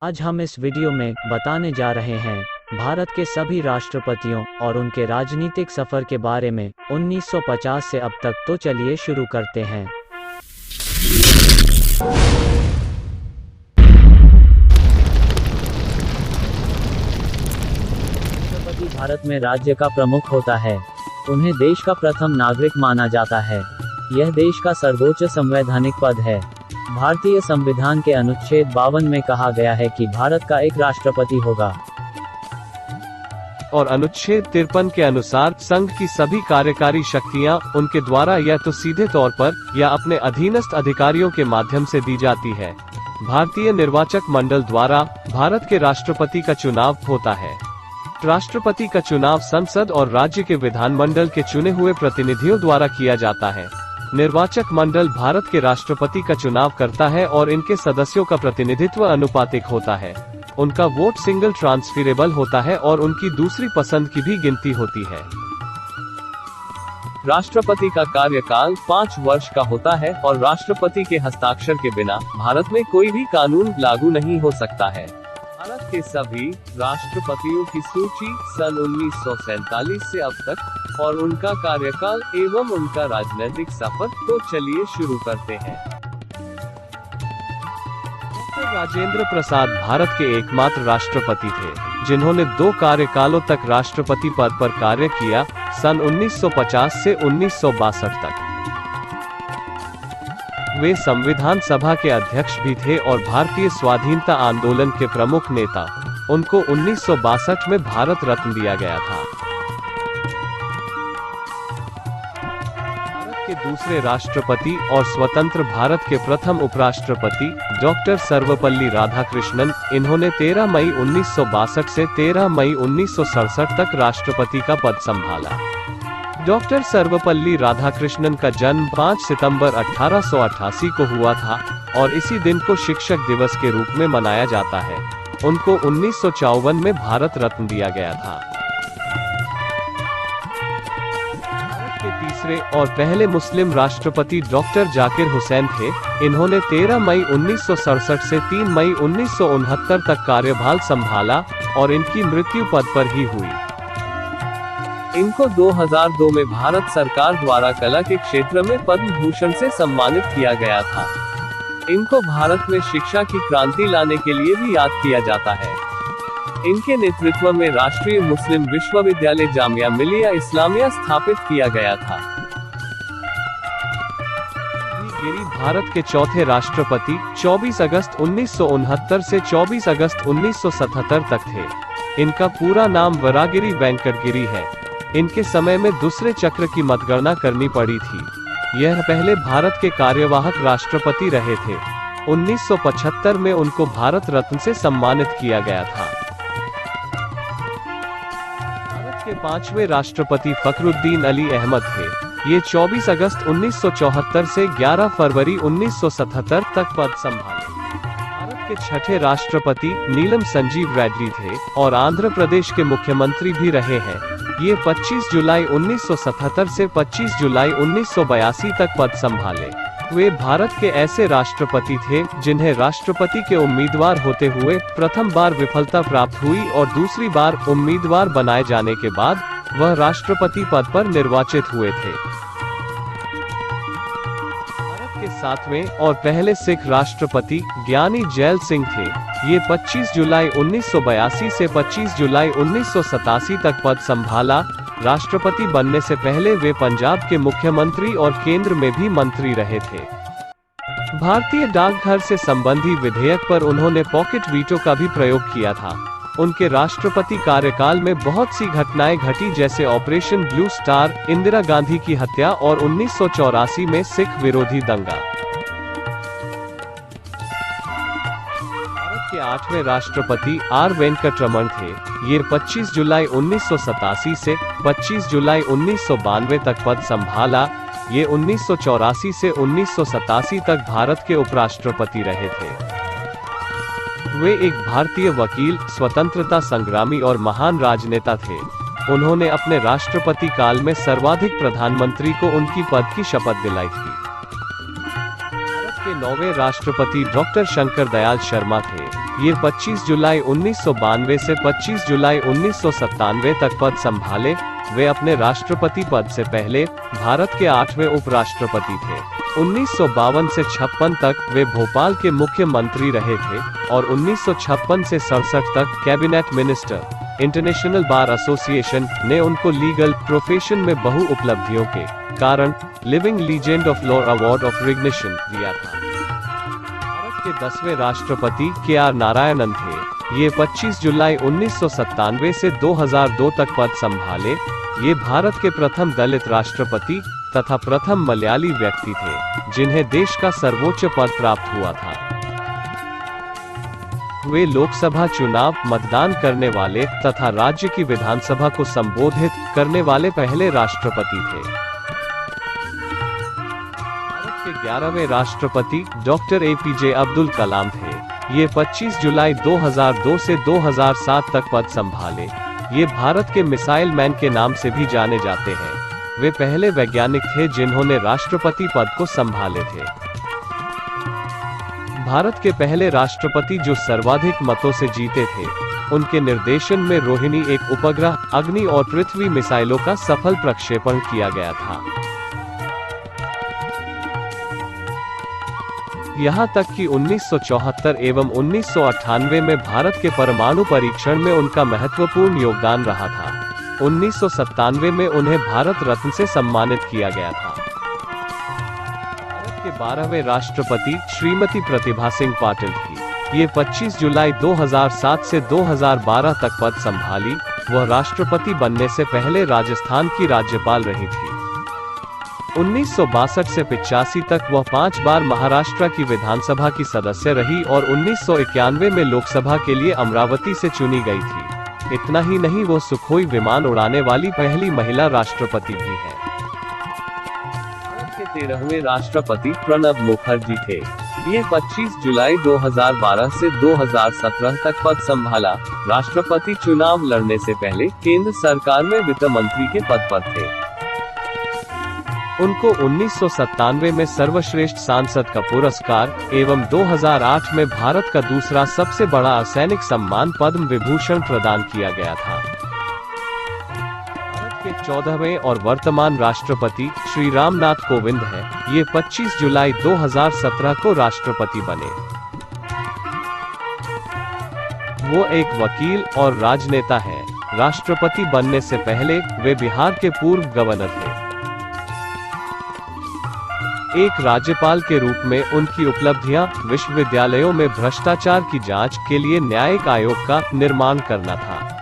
आज हम इस वीडियो में बताने जा रहे हैं भारत के सभी राष्ट्रपतियों और उनके राजनीतिक सफर के बारे में 1950 से अब तक। तो चलिए शुरू करते हैं। राष्ट्रपति भारत में राज्य का प्रमुख होता है। उन्हें देश का प्रथम नागरिक माना जाता है। यह देश का सर्वोच्च संवैधानिक पद है। भारतीय संविधान के अनुच्छेद 52 में कहा गया है कि भारत का एक राष्ट्रपति होगा और अनुच्छेद 53 के अनुसार संघ की सभी कार्यकारी शक्तियां उनके द्वारा या तो सीधे तौर पर या अपने अधीनस्थ अधिकारियों के माध्यम से दी जाती है। भारतीय निर्वाचक मंडल द्वारा भारत के राष्ट्रपति का चुनाव होता है। राष्ट्रपति का चुनाव संसद और राज्य के विधानमंडल के चुने हुए प्रतिनिधियों द्वारा किया जाता है। निर्वाचक मंडल भारत के राष्ट्रपति का चुनाव करता है और इनके सदस्यों का प्रतिनिधित्व अनुपातिक होता है। उनका वोट सिंगल ट्रांसफरेबल होता है और उनकी दूसरी पसंद की भी गिनती होती है। राष्ट्रपति का कार्यकाल 5 वर्ष का होता है और राष्ट्रपति के हस्ताक्षर के बिना भारत में कोई भी कानून लागू नहीं हो सकता है। भारत के सभी राष्ट्रपतियों की सूची सन 1947 से अब तक और उनका कार्यकाल एवं उनका राजनीतिक सफर। तो चलिए शुरू करते हैं। डॉक्टर राजेंद्र प्रसाद भारत के एकमात्र राष्ट्रपति थे जिन्होंने 2 कार्यकालों तक राष्ट्रपति पद पर कार्य किया, सन 1950 से 1962 तक। वे संविधान सभा के अध्यक्ष भी थे और भारतीय स्वाधीनता आंदोलन के प्रमुख नेता। उनको 1962 में भारत रत्न दिया गया था। भारत के दूसरे राष्ट्रपति और स्वतंत्र भारत के प्रथम उपराष्ट्रपति डॉक्टर सर्वपल्ली राधाकृष्णन, इन्होंने 13 मई 1962 से 13 मई 1967 तक राष्ट्रपति का पद संभाला। डॉक्टर सर्वपल्ली राधाकृष्णन का जन्म 5 सितंबर 1888 को हुआ था और इसी दिन को शिक्षक दिवस के रूप में मनाया जाता है। उनको 1954 में भारत रत्न दिया गया था। भारत के तीसरे और पहले मुस्लिम राष्ट्रपति डॉक्टर जाकिर हुसैन थे। इन्होंने 13 मई 1967 से 3 मई 1969 तक कार्यभार संभाला और इनकी मृत्यु पद पर ही हुई। इनको 2002 में भारत सरकार द्वारा कला के क्षेत्र में पद्म भूषण से सम्मानित किया गया था। इनको भारत में शिक्षा की क्रांति लाने के लिए भी याद किया जाता है। इनके नेतृत्व में राष्ट्रीय मुस्लिम विश्वविद्यालय जामिया मिलिया इस्लामिया स्थापित किया गया था। गिरी भारत के चौथे राष्ट्रपति 24 अगस्त 1969 से 24 अगस्त 1977 तक थे। इनका पूरा नाम वरागिरी वेंकटगिरी है। इनके समय में दूसरे चक्र की मतगणना करनी पड़ी थी। यह पहले भारत के कार्यवाहक राष्ट्रपति रहे थे। 1975 में उनको भारत रत्न से सम्मानित किया गया था। भारत के 5वें राष्ट्रपति फखरुद्दीन अली अहमद थे। ये 24 अगस्त 1974 से 11 फरवरी 1977 तक पद संभाले। भारत के 6ठे राष्ट्रपति नीलम संजीव रेड्डी थे और आंध्र प्रदेश के मुख्यमंत्री भी रहे हैं। ये 25 जुलाई 1977 से 25 जुलाई 1982 तक पद संभाले। वे भारत के ऐसे राष्ट्रपति थे जिन्हें राष्ट्रपति के उम्मीदवार होते हुए प्रथम बार विफलता प्राप्त हुई और दूसरी बार उम्मीदवार बनाए जाने के बाद वह राष्ट्रपति पद पर निर्वाचित हुए थे। भारत के 7वें और पहले सिख राष्ट्रपति ज्ञानी जैल सिंह थे। ये 25 जुलाई 1982 से 25 जुलाई 1987 तक पद संभाला। राष्ट्रपति बनने से पहले वे पंजाब के मुख्यमंत्री और केंद्र में भी मंत्री रहे थे। भारतीय डाकघर से संबंधी विधेयक पर उन्होंने पॉकेट वीटो का भी प्रयोग किया था। उनके राष्ट्रपति कार्यकाल में बहुत सी घटनाएं घटी, जैसे operation blue star, Indira Gandhi की हत्या और 1984 में सिख विरोधी दंगा। के 8वें राष्ट्रपति आर वेंकटरमण थे। ये 25 जुलाई 1987 से 25 जुलाई 1992 तक पद संभाला। ये 1984 से 1987 तक भारत के उपराष्ट्रपति रहे थे। वे एक भारतीय वकील, स्वतंत्रता संग्रामी और महान राजनेता थे। उन्होंने अपने राष्ट्रपति काल में सर्वाधिक प्रधानमंत्री को उनकी पद की शपथ दिलाई थी। भारत के 9वें राष्ट्रपति डॉक्टर शंकर दयाल शर्मा थे। ये 25 जुलाई 1992 से 25 जुलाई 1997 तक पद संभाले। वे अपने राष्ट्रपति पद से पहले भारत के 8वें उपराष्ट्रपति थे। 1952 से 56 तक वे भोपाल के मुख्यमंत्री रहे थे और 1956 से 67 तक cabinet minister. International bar association ने उनको लीगल प्रोफेशन में बहु उपलब्धियों के कारण living legend of law award of recognition दिया था। भारत के 10वें राष्ट्रपति KR नारायणन थे। ये 25 जुलाई 1997 से 2002 तक पद संभाले। ये भारत के प्रथम दलित राष्ट्रपति तथा प्रथम मलयाली व्यक्ति थे जिन्हें देश का सर्वोच्च पद प्राप्त हुआ था। वे लोकसभा चुनाव मतदान करने वाले तथा राज्य की विधानसभा को संबोधित करने वाले पहले राष्ट्रपति थे। भारत के 11वें राष्ट्रपति डॉक्टर APJ अब्दुल कलाम थे। ये 25 जुलाई 2002 से 2007 तक पद संभाले। ये भारत के मिसाइल मैन के नाम से भी जाने जाते हैं। वे पहले वैज्ञानिक थे जिन्होंने राष्ट्रपति पद को संभाले थे। भारत के पहले राष्ट्रपति जो सर्वाधिक मतों से जीते थे। उनके निर्देशन में रोहिणी एक उपग्रह, अग्नि और पृथ्वी मिसाइलों का सफल प्रक्षेपण किया गया था। यहाँ तक कि 1974 एवं 1998 में भारत के परमाणु परीक्षण में उनका महत्वपूर्ण योगदान रहा था। 1997 में उन्हें भारत रत्न से सम्मानित किया गया था। भारत के 12वें राष्ट्रपति श्रीमती प्रतिभा सिंह पाटिल थी। ये 25 जुलाई 2007 से 2012 तक पद संभाली। वह राष्ट्रपति बनने से पहले राजस्थान की राज्यपाल रही थी। 1962 से 85 तक वह 5 बार महाराष्ट्र की विधानसभा की सदस्य रही और 1991 में लोकसभा के लिए अमरावती से चुनी गई थी। इतना ही नहीं, वो सुखोई विमान उड़ाने वाली पहली महिला राष्ट्रपति भी है। भारत के 13वें राष्ट्रपति प्रणब मुखर्जी थे। ये 25 जुलाई 2012 से 2017 तक पद संभाला। राष्ट्रपति चुनाव लड़ने से पहले केंद्र सरकार में वित्त मंत्री के पद पर थे। उनको 1997 में सर्वश्रेष्ठ सांसद का पुरस्कार एवं 2008 में भारत का दूसरा सबसे बड़ा असैनिक सम्मान पद्म विभूषण प्रदान किया गया था। भारत के 14वें और वर्तमान राष्ट्रपति श्री रामनाथ कोविंद हैं। ये 25 जुलाई 2017 को राष्ट्रपति बने। वो एक वकील और राजनेता हैं। राष्ट्रपति बनने से पहले वे बिहार के पूर्व गवर्नर थे। एक राज्यपाल के रूप में उनकी उपलब्धियां विश्वविद्यालयों में भ्रष्टाचार की जांच के लिए न्यायिक आयोग का निर्माण करना था।